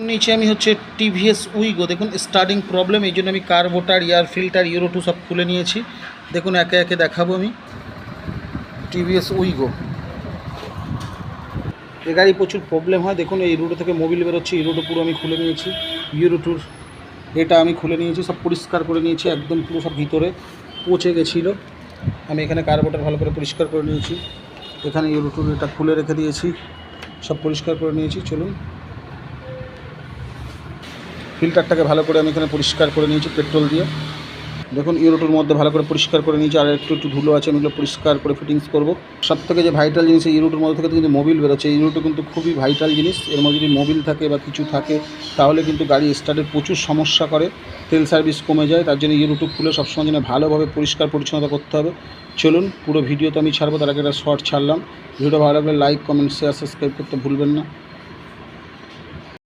নিচে আমি হচ্ছে টিভিএস উইগো, দেখুন স্টার্টিং প্রবলেম, এই জন্য আমি কার্বোটার, এয়ার ফিল্টার, ইউরো 2 সব খুলে নিয়েছি। দেখুন একে একে দেখাবো আমি। টিভিএস উইগো এ গাড়ি প্রচুর প্রবলেম হয়। দেখুন এই রুটো থেকে মোবিল বেরোচ্ছে, ইউরো 2 পুরো আমি খুলে নিয়েছি। ইউরো 2 এটা আমি খুলে নিয়েছি, সব পরিষ্কার করে নিয়েছি, একদম পুরো সব ভিতরে পচে গেছিলো। আমি এখানে কার্বোটার ভালো করে পরিষ্কার করে নিয়েছি, এখানে ইউরো 2 এটা খুলে রেখে দিয়েছি, সব পরিষ্কার করে নিয়েছি। চলুন ফিল্টারটাকে ভালো করে আমি এখানে পরিষ্কার করে নিয়েছি পেট্রোল দিয়ে। দেখুন ইউরো 2-র মধ্যে ভালো করে পরিষ্কার করে নিয়েছি, আর একটু ধুলো আছে, আমি এগুলো পরিষ্কার করে ফিটিংস করবো। সবথেকে যে ভাইটাল জিনিস এই ইউরো 2-র মধ্যে থেকে কিন্তু মোবিল বেরোচ্ছে। এই ইউরো 2 কিন্তু খুবই ভাইটাল জিনিস, এর মধ্যে যদি মোবিল থাকে বা কিছু থাকে তাহলে কিন্তু গাড়ি স্টার্টের প্রচুর সমস্যা করে, তেল সার্ভিস কমে যায়। তার জন্য ইউরো 2 খুলে সবসময় যেন ভালোভাবে পরিষ্কার পরিচ্ছন্নতা করতে হবে। চলুন পুরো ভিডিও তো আমি ছাড়বো, তার আগে একটা শর্ট ছাড়লাম। ভিডিওটা ভালো লাগলে লাইক, কমেন্ট, শেয়ার, সাবস্ক্রাইব করতে ভুলবেন না।